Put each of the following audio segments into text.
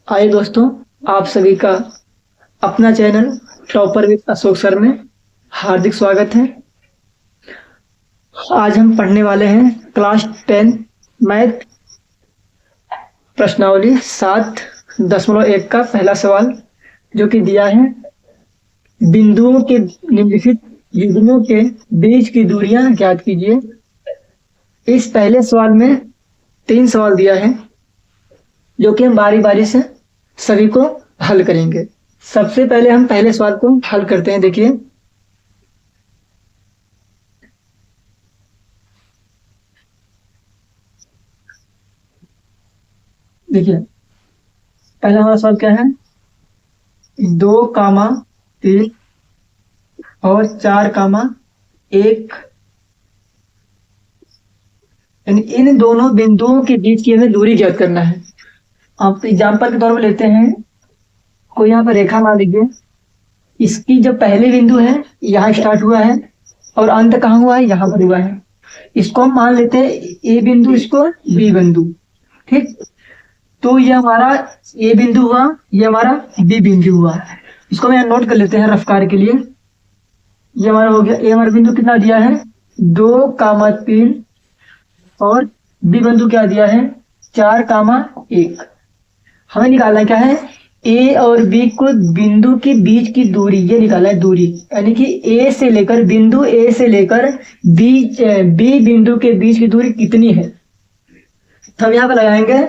आइए दोस्तों, आप सभी का अपना channel topper with Ashok sir में हार्दिक स्वागत है। आज हम पढ़ने वाले हैं क्लास 10 मैथ प्रश्नावली 7.1 का पहला सवाल, जो कि दिया है बिंदुओं के निम्नलिखित युग्मों के बीच की दूरियां ज्ञात कीजिए। इस पहले सवाल में 3 सवाल दिया है, जो कि हम बारी बारी से सभी को हल करेंगे। सबसे पहले हम पहले सवाल को हल करते हैं। देखिए, पहला हमारा सवाल क्या है? 2, 3 और 4, 1, इन दोनों बिंदुओं के बीच की हमें दूरी ज्ञात करना है। आप एग्जाम्पल के तौर पर लेते हैं, कोई यहाँ पर रेखा मान लीजिए, इसकी जो पहले बिंदु है यहाँ स्टार्ट हुआ है और अंत कहाँ हुआ है? यहाँ पर हुआ है। इसको हम मान लेते हैं ए बिंदु, इसको बी बिंदु। ठीक, तो ये हमारा ए बिंदु हुआ, ये हमारा बी बिंदु हुआ। इसको मैं नोट कर लेते हैं रफ्तार के लिए। ये हमारा हो गया, ए हमारा बिंदु कितना दिया है? 2, 3 और बी बिंदु क्या दिया है? 4, 1। हमें निकालना क्या है? ए और बी को बिंदु के बीच की दूरी, ये निकालना है दूरी, यानी कि ए से लेकर बिंदु ए से लेकर बी बिंदु के बीच की दूरी कितनी है। हम यहाँ पर लगाएंगे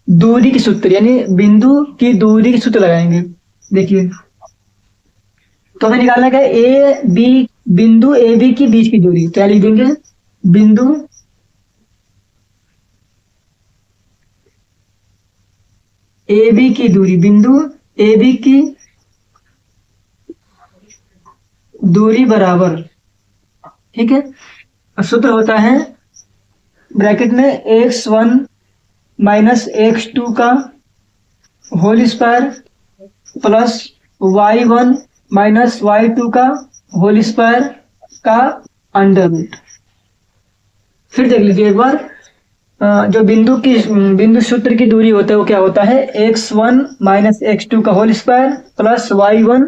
दूरी की सूत्र, यानी बिंदु की दूरी की सूत्र लगाएंगे। देखिए, तो हमें निकालना क्या है? ए बी, बिंदु ए बी की बीच की दूरी। क्या लिख देंगे? बिंदु ए बी की दूरी, बिंदु ए बी की दूरी बराबर, ठीक है। सूत्र होता है ब्रैकेट में x1 माइनस x2 का whole square plus y1 minus y2 का होल स्क्वायर का अंडर रूट। फिर देख लीजिए एक बार, जो बिंदु सूत्र की दूरी होता है वो क्या होता है? x1 माइनस x2 का whole square plus y1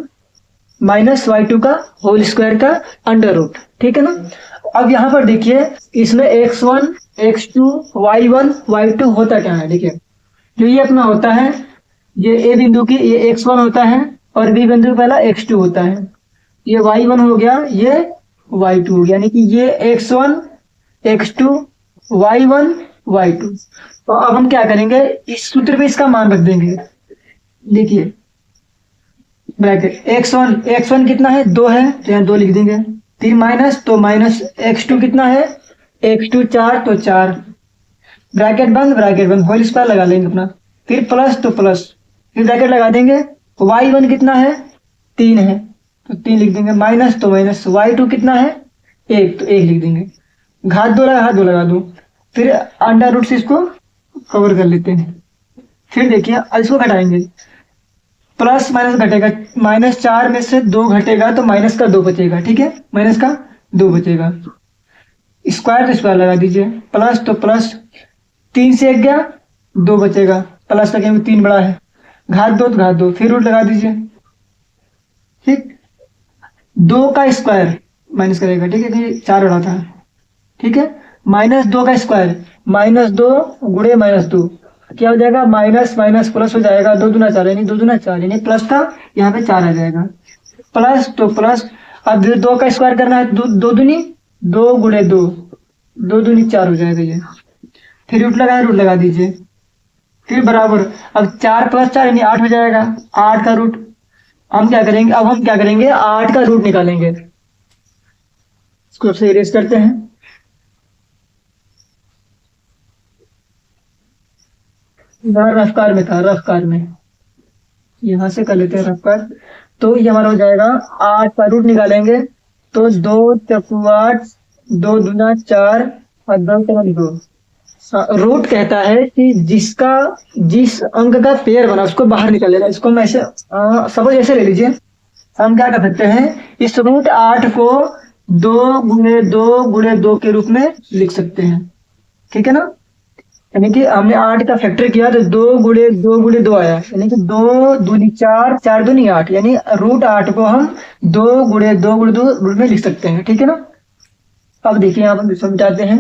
minus y2 का होल स्क्वायर का अंडर रूट, ठीक है ना। अब यहाँ पर देखिए, इसमें x1 x2 y1 y2 होता क्या है? देखिए, जो ये अपना होता है, ये ए बिंदु की ये x1 होता है और बी बिंदु पहला x2 होता है। ये y1 हो गया, ये y2 हो गया, यानी कि ये x1 x2 y1 y2। तो अब हम क्या करेंगे? इस सूत्र पे इसका मान रख देंगे। देखिए, ब्रैकेट x1 कितना है? 2 है, तो यहाँ 2 लिख देंगे। फिर माइनस, तो माइनस x2 कितना है? x2 4, तो 4। ब्रैकेट बंद होल स्क्वायर लगा लेंगे अपना। फिर प्लस, तो प्लस, फिर ब्रैकेट लगा देंगे। y1 कितना है? 3 है, तो 3 लिख देंगे। माइनस, तो माइनस, y2 कितना है? 1, तो 1 लिख देंगे। घात 2 लगा दो। फिर अंडर रूट से इसको कवर कर लेते हैं। फिर देखिए, इसको घटाएंगे, प्लस माइनस घटेगा, -4 में से 2 घटेगा तो माइनस का 2 बचेगा, ठीक है, माइनस का 2 बचेगा। स्क्वायर तो स्क्वायर लगा दीजिए, प्लस तो प्लस, 3 से 1 गया, 2 बचेगा, प्लस लगे 3 बड़ा है, घात 2 तो घात 2, फिर रूट लगा दीजिए। ठीक, 2 का स्क्वायर माइनस करेगा, ठीक है, 4 बड़ा था, ठीक है। -2 का स्क्वायर, -2 गुणे -2 क्या हो जाएगा? माइनस माइनस प्लस हो जाएगा, 2 दूना 4, यानी 2 दूना 4, यानी प्लस का यहाँ पे 4 आ जाएगा। प्लस तो प्लस, अब 2 का स्क्वायर करना है, 2 दूनी 2 गुणे 2, 2 दूनी 4 हो जाएगा ये। फिर रूट लगा दीजिए। फिर बराबर, अब 4 + 4 यानी 8 हो जाएगा। 8 का रूट हम क्या करेंगे? 8 का रूट निकालेंगे। इसको सबसे इरेज करते हैं। रफ्तार में यहाँ से कर लेते हैं रफ्तार। तो ये हमारा हो जाएगा, 8 का रूट निकालेंगे तो 2 × 8, 2 दूना 4 और 2 × 2। रूट कहता है कि जिस अंक का पेयर बना उसको बाहर निकाल लेना। इसको हम ऐसे सपोज ऐसे ले लीजिए, हम क्या कर सकते हैं? इस रूट 8 को 2 × 2 × 2 के रूप में लिख सकते हैं, ठीक है ना। यानी कि हमने 8 का फैक्टर किया तो 2 गुणे 2 आया, यानी कि 2 दूनी 4, 4 दूनी 8, यानी √8 को हम 2 गुणे 2 रूट में लिख सकते हैं। ठीक है ना। अब देखिए यहाँ पर समझाते हैं।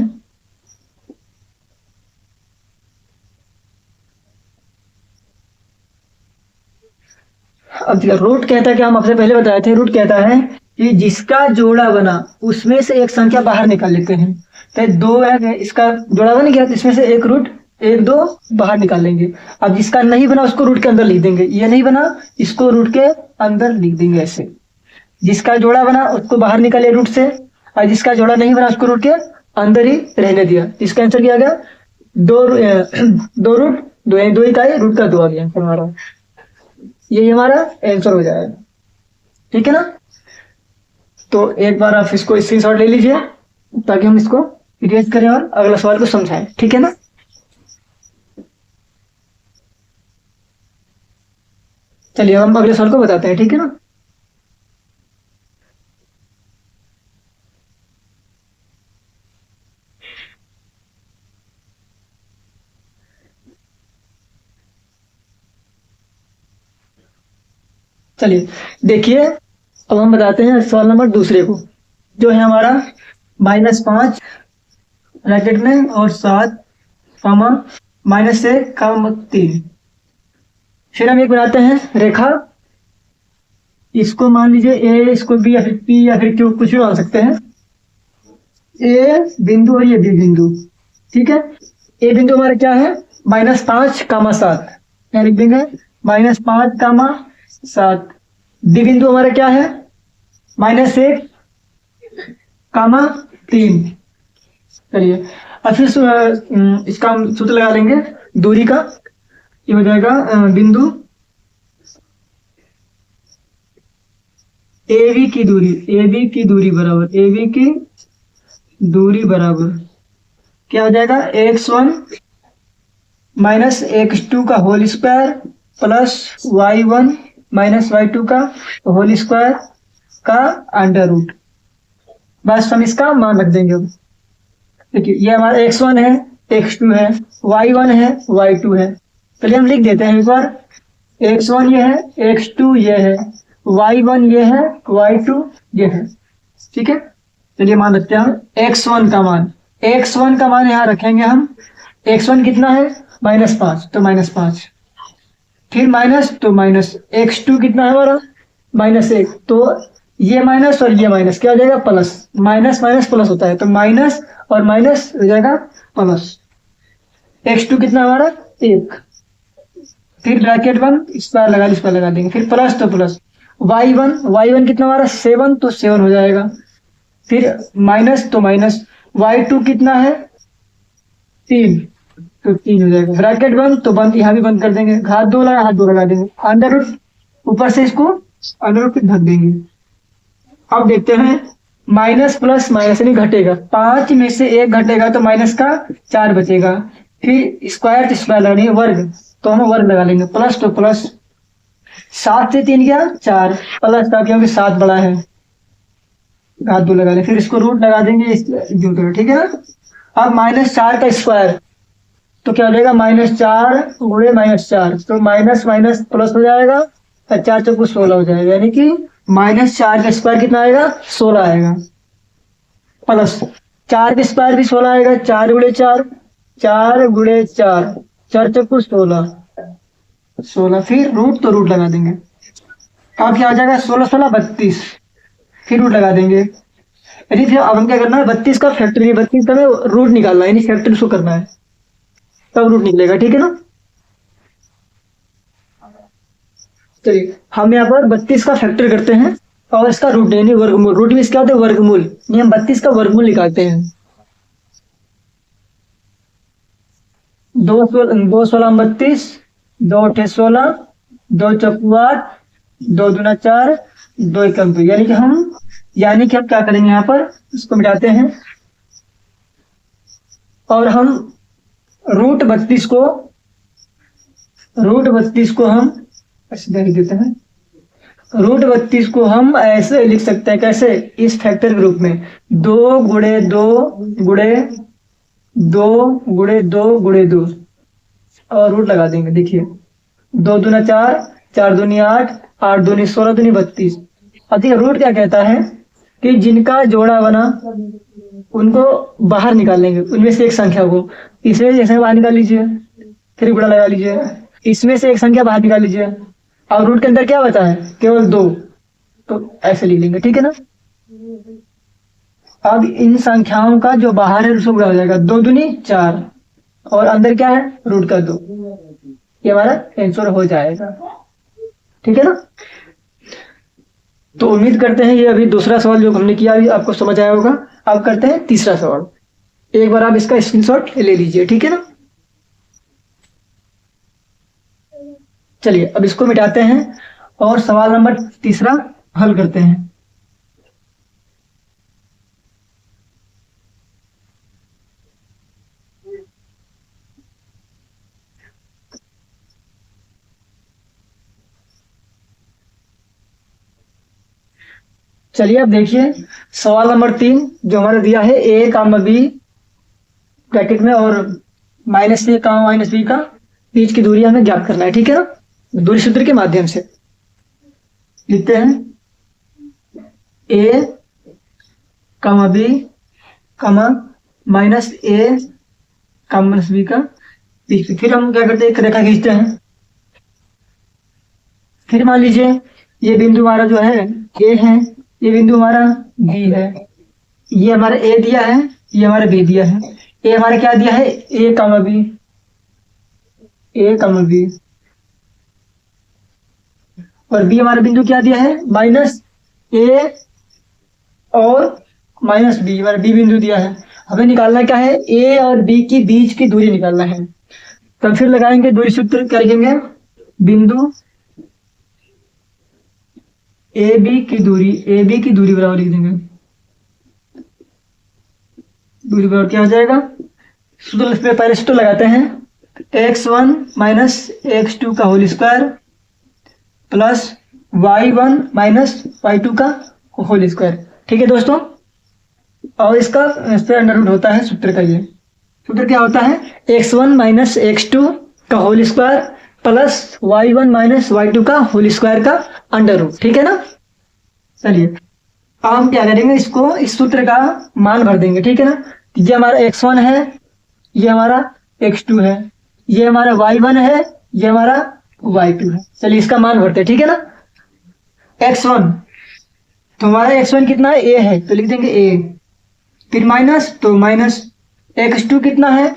अब देखिए रूट कहता है कि हम आपसे पहले बताए थे, रूट कहता है कि जिसका जोड़ा बना उसमें से एक संख्या बाहर निकाल लेते हैं। तो 2 है, इसका जोड़ा बन गया तो इसमें से एक रूट 1 2 बाहर निकाल लेंगे। अब जिसका नहीं बना उसको रूट के अंदर लिख देंगे, ये नहीं बना इसको रूट के अंदर लिख देंगे ऐसे। जिसका जोड़ा बना उसको बाहर निकाले रूट से, और जिसका जोड़ा नहीं बना उसको रूट के अंदर ही रहने दिया। इसका आंसर क्या आ गया? 2 इकाई रूट का 2 आ गया हमारा। यही हमारा आंसर हो जाएगा। ठीक है ना। तो एक बार आप इसको स्क्रीनशॉट ले लीजिए ताकि हम इसको इरेज करें और अगला सवाल को समझाएं। ठीक है ना। चलिए हम अगले सवाल को बताते हैं। ठीक है ना। चलिए देखिए, अब हम बताते हैं सवाल नंबर दूसरे को, जो है हमारा -5 ब्रैकेट में और 7 कॉमा -1 कॉमा 3। फिर हम एक बनाते हैं रेखा, इसको मान लीजिए ए, इसको बी या फिर पी या फिर क्यू, कुछ भी मान सकते हैं। ए बिंदु और ये बी बिंदु। ठीक है। ए बिंदु हमारा क्या है? -5 कॉमा 7, क्या लिख देंगे? -5 कॉमा 7। बी बिंदु हमारा क्या है? -1 कॉमा 3। चलिए अब फिर इसका हम सूत्र लगा लेंगे दूरी का। ये हो जाएगा बिंदु AB की दूरी, AB की दूरी बराबर, AB की दूरी बराबर क्या हो जाएगा? x1 माइनस x2 का whole square plus y1 minus y2 का होल स्क्वायर का अंडर रूट। बस हम इसका मान रख देंगे। देखिए ये हमारा x1 है, x2 है, y1 है, y2 है। चलिए हम लिख देते हैं एक बार। x1 ये है, x2 ये है, y1 ये है, y2 ये है। ठीक है। चलिए मान रखते हैं हम x1 का मान। x1 का मान यहाँ रखेंगे हम। x1 कितना है? -5, तो -5, फिर माइनस तो माइनस। x2 कितना है हमारा? -1, तो ये माइनस और ये माइनस क्या हो जाएगा? प्लस। माइनस माइनस प्लस होता है, तो माइनस और माइनस हो जाएगा प्लस। x2 कितना हमारा? 1, फिर ब्रैकेट 1 इस पर लगा देंगे, फिर प्लस तो प्लस। y1 कितना हमारा? 7, तो 7 हो जाएगा, फिर माइनस तो माइनस। y2 कितना है? 3, तो 3 हो जाएगा। ब्रैकेट 1 तो बंद, यहाँ भी बंद कर देंगे। हाथ 2 लगा देंगे, अंडर रूट ऊपर से इसको अंडर रूट ढक देंगे। अब देखते हैं माइनस प्लस माइनस नहीं घटेगा, 5 में से 1 घटेगा तो माइनस का 4 बचेगा। फिर स्क्वायर तो स्क्वायर लगाएंगे, वर्ग तो हम वर्ग लगा लेंगे, प्लस तो प्लस। 7 से 3 गया 4, प्लस का क्योंकि 7 बड़ा है, हाथ 2 लगा लें, फिर इसको रूट लगा देंगे ठीक है ना। अब -4 का स्क्वायर तो क्या हो जाएगा? -4 गुणे -4, तो माइनस माइनस प्लस हो जाएगा, 4 चौको 16 हो जाएगा, यानी कि -4 का स्क्वायर कितना आएगा? 16 आएगा, प्लस 4 का स्क्वायर भी 16 आएगा, 4 गुणे 4, 4 गुणे 4, 4 चौको 16, 16, फिर रूट तो रूट लगा देंगे। अब क्या आ जाएगा? 16 16 32, फिर रूट लगा देंगे। यदि फिर अब हम क्या करना है? 32 का फैक्टर, 32 का रूट निकालना है, यानी फैक्टर उसको करना है, तब रूट निकलेगा। ठीक है ना। चलिए हम यहाँ पर 32 का फैक्टर करते हैं और इसका रूट यानी वर्गमूल। रूट में क्या होता है? वर्गमूल। ये हम 32 का वर्गमूल निकालते हैं। 2 16 32, 2 8 16, 2 चौको 8, 2 दूना 4, 2 एकम 2, यानी कि हम क्या करेंगे? यहाँ पर इसको मिटाते हैं और हम रूट 32 को हम ऐसे लिख देते हैं। रूट 32 को हम ऐसे लिख सकते हैं, कैसे? इस फैक्टर के रूप में 2 गुणे 2 गुणे दो गुणे दो गुणे दो और रूट लगा देंगे। देखिए, दो दूना चार, चार दूनी आठ, आठ दूनी 16, दूनी 32। अब देखिए रूट क्या कहता है कि जिनका जोड़ा बना उनको बाहर निकाल लेंगे, उनमें से एक संख्या को। इसमें से एक संख्या बाहर निकाल लीजिए, फिर गुणा लगा लीजिए, इसमें से एक संख्या बाहर निकाल लीजिए, और रूट के अंदर क्या बचा है? केवल दो। तो ऐसे लिख लेंगे, ठीक है ना। अब इन संख्याओं का जो बाहर है उसको गुणा हो जाएगा, दो दूनी चार, और अंदर क्या है? रूट का दो। ये हमारा आंसर हो जाएगा, ठीक है ना। तो उम्मीद करते हैं ये अभी दूसरा सवाल जो हमने किया अभी आपको समझ आया होगा। अब करते हैं तीसरा सवाल। एक बार आप इसका स्क्रीनशॉट ले लीजिए, ठीक है ना। चलिए अब इसको मिटाते हैं और सवाल नंबर तीसरा हल करते हैं। चलिए अब देखिए सवाल नंबर 3 जो हमारा दिया है, ए कामा बी ब्रैकेट में और माइनस ए कामा माइनस बी का बीच की दूरी हमें ज्ञात करना है, ठीक है ना। दूरी सूत्र के माध्यम से लिखते हैं ए कामा बी कामा माइनस ए कामा माइनस बी का बीच। फिर हम क्या करते हैं, एक रेखा खींचते हैं। फिर मान लीजिए ये बिंदु हमारा जो है ए है, ये बिंदु हमारा बी है, ये हमारा ए दिया है, ये हमारा बी दिया है। ए हमारा क्या दिया है? ए कामा बी, ए कामा बी, और बी हमारा बिंदु क्या दिया है? माइनस ए और माइनस बी, हमारा बी बिंदु दिया है। हमें निकालना क्या है? ए और बी की बीच की दूरी निकालना है। तब फिर लगाएंगे दूरी सूत्र, क्या लिखेंगे? बिंदु ए बी की दूरी, ए बी की दूरी बराबर लिख देंगे। दूरी बराबर क्या हो जाएगा? सूत्र पे पहले सूत्र लगाते हैं, x1 माइनस x2 का whole square plus y1 minus y2 का होल स्क्वायर, ठीक है दोस्तों। और इसका इस पर अंडर रूट होता है सूत्र का। ये सूत्र क्या होता है? x1 माइनस x2 का whole square plus y1 minus y2 का होल स्क्वायर का अंडर रूट, ठीक है ना। चलिए अब हम क्या करेंगे, इसको इस सूत्र का मान भर देंगे, ठीक है ना। ये हमारा x1 है, ये हमारा x2 है, ये हमारा y1 है, ये हमारा y2 है। चलिए इसका मान भरते हैं, ठीक है ना। x1 तो हमारा x1 कितना है? a है, तो लिख देंगे a। फिर माइनस, तो माइनस x2 कितना है?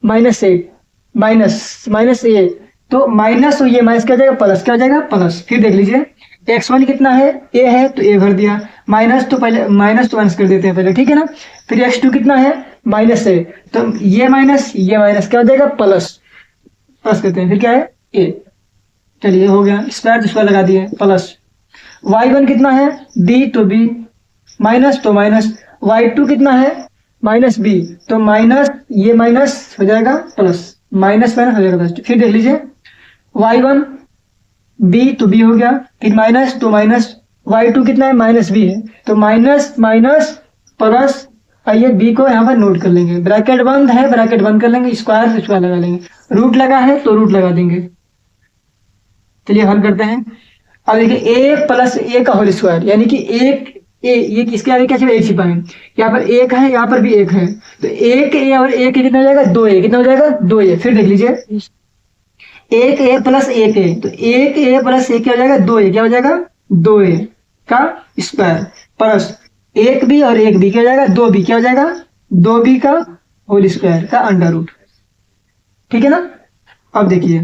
माइनस ए, माइनस माइनस ए, तो माइनस, तो ये माइनस क्या हो जाएगा? प्लस, क्या हो जाएगा? प्लस। फिर देख लीजिए x1 कितना है? a है, तो a भर दिया। माइनस, तो पहले माइनस तो माइनस कर देते हैं पहले, ठीक है ना। फिर x2 कितना है? माइनस है, तो ये माइनस क्या हो जाएगा? प्लस, प्लस करते हैं। फिर क्या है? a। चलिए हो गया, स्क्वायर स्क्वायर लगा दिए, प्लस। y1 कितना है? b, तो b, माइनस, तो माइनस। y2 कितना है? माइनस b, तो माइनस, ये माइनस हो जाएगा प्लस, माइनस माइनस हो जाएगा प्लस। फिर देख लीजिए y1 b, तो b हो गया, फिर माइनस, तो माइनस। y2 कितना है? माइनस b है, तो माइनस माइनस प्लस। आइए b को यहाँ पर नोट कर लेंगे, ब्रैकेट बंद है, ब्रैकेट बंद कर लेंगे, स्क्वायर से स्क्वायर लगा लेंगे, रूट लगा है तो रूट लगा देंगे। चलिए हल करते हैं। अब देखिए a प्लस ए का होल स्क्वायर, यानी कि एक ए, ये इसके आगे क्या चाहिए? एक छिपा है, यहाँ पर एक है, यहाँ पर भी एक है, तो एक ए और एक ए कितना हो जाएगा? दो ए, कितना हो जाएगा? दो ए। फिर देख लीजिए एक ए प्लस एक ए, तो एक ए प्लस एक क्या हो जाएगा? दो ए, क्या हो जाएगा? दो ए का स्क्वायर प्लस एक बी और एक बी क्या हो जाएगा? दो बी, क्या हो जाएगा? दो बी का होल स्क्वायर का अंडर रूट, ठीक है ना। अब देखिए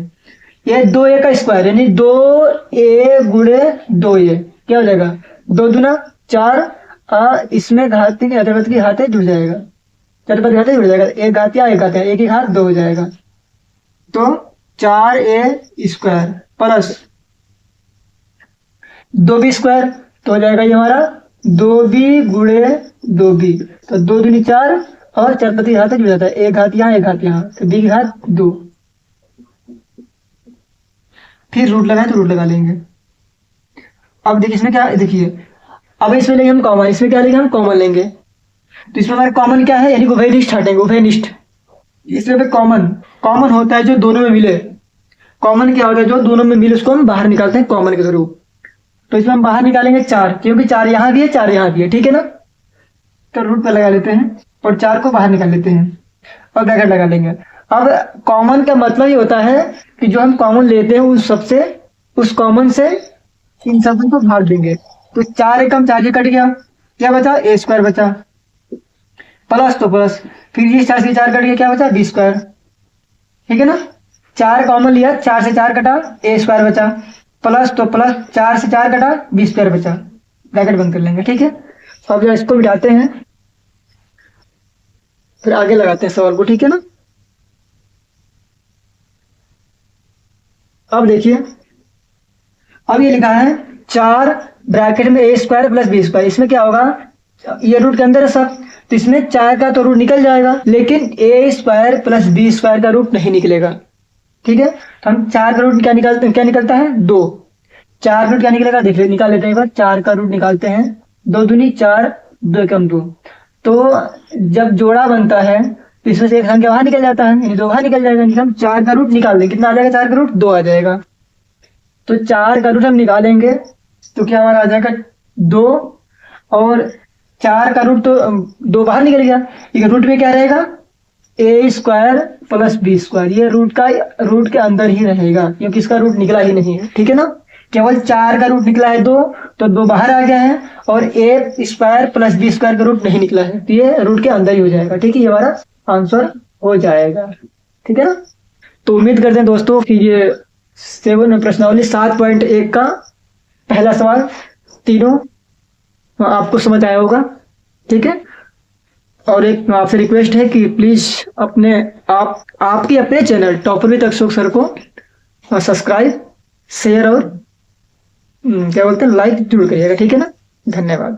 ये दो ए का स्क्वायर, यानी दो ए गुणे दो ए, क्या हो जाएगा? दो दूना चार, इसमें घाती की अधरवत की घाते जुड़ जाएगा, चरपत घाते जुड़ जाएगा, एक घातिया एक घातिया, एक ही घात दो हो जाएगा, तो चार ए स्क्वायर प्लस दो बी स्क्वायर, तो हो जाएगा ये हमारा दो बी गुणे दो बी, तो दो दूनी चार और चरपति घात जुड़ जाता है, एक घात यहाँ एक घात यहाँ, तो बी की घात दो। फिर रूट लगाए तो रूट लगा लेंगे। अब देखिए इसमें क्या, देखिए अब इसमें लेंगे हम कॉमन, इसमें क्या लेंगे? हम कॉमन लेंगे, तो इसमें हमारे कॉमन क्या है, यानी कि उभयनिष्ठ हटेंगे, उभयनिष्ठ। इसमें कॉमन, कॉमन होता है जो दोनों में मिले। कॉमन क्या होता है, जो दोनों में मिले उसको हम बाहर निकालते हैं कॉमन के थ्रू। तो इसमें हम बाहर निकालेंगे 4, क्योंकि 4 यहाँ भी है 4 यहाँ भी है, ठीक है ना। तो रूट पे लगा लेते हैं और 4 को बाहर निकाल लेते हैं और ब्रैकेट लगा लेंगे। अब कॉमन का मतलब ये होता है कि जो हम कॉमन लेते हैं उस सबसे, उस कॉमन से इन सब को भाग देंगे। तो 4 एकम 4 कट गया, क्या बचा, ए स्क्वायर बचा, प्लस तो प्लस, फिर ये 4 से 4 कट गया, क्या बचा, बी स्क्वायर, ठीक है ना। 4 कॉमन लिया, 4 से 4 कटा, ए स्क्वायर बचा, प्लस तो प्लस, 4 से 4 कटा, बी स्क्वायर बचा, ब्रैकेट बंद कर लेंगे, ठीक है। तो अब जब इसको मिटाते हैं फिर आगे लगाते हैं सवाल को, ठीक है ना। अब देखिए, अब ये लिखा है 4 ब्रैकेट में ए स्क्वायर प्लस बी स्क्वायर, इसमें क्या होगा, ये रूट के अंदर है सब, तो इसमें 4 का तो रूट निकल जाएगा, लेकिन ए स्क्वायर प्लस बी स्क्वायर का रूट नहीं निकलेगा, ठीक है। तो हम 4 का रूट क्या निकालते हैं, क्या निकलता है, 2। 4 रूट क्या निकलेगा, देख ले, निकाल लेते हैं एक बार। 4 का रूट निकालते हैं, 2 दूनी 4, 2 एकम 2। तो जब जोड़ा बनता है तो इसमें से एक संख्या वहां निकल जाता है, यानी 2 वहां निकल जाएगा, यानी हम 4 का रूट निकाल देंगे, कितना आ जाएगा, 4 का रूट 2 आ जाएगा। तो 4 का रूट हम निकालेंगे तो क्या हमारा आ जाएगा 2, और 4 का रूट तो 2 बाहर निकल गया, ये रूट में क्या रहेगा, ए स्क्वायर प्लस बी स्क्वायर, ये रूट के अंदर ही रहेगा क्योंकि इसका रूट निकला ही नहीं है, ठीक है ना। केवल 4 का रूट निकला है 2, तो 2 बाहर आ गया है, और ए स्क्वायर प्लस बी स्क्वायर का रूट नहीं निकला है, तो ये रूट के अंदर ही हो जाएगा, ठीक है। ये हमारा आंसर हो जाएगा, ठीक है ना। तो उम्मीद करते हैं दोस्तों कि ये 7 प्रश्नावली 7.1 का पहला सवाल तीनों आपको समझ आया होगा, ठीक है। और एक आपसे रिक्वेस्ट है कि प्लीज आपके अपने channel topper with Ashok sir को सब्सक्राइब, शेयर और क्या बोलते हैं, लाइक जरूर करिएगा, ठीक है ना। धन्यवाद।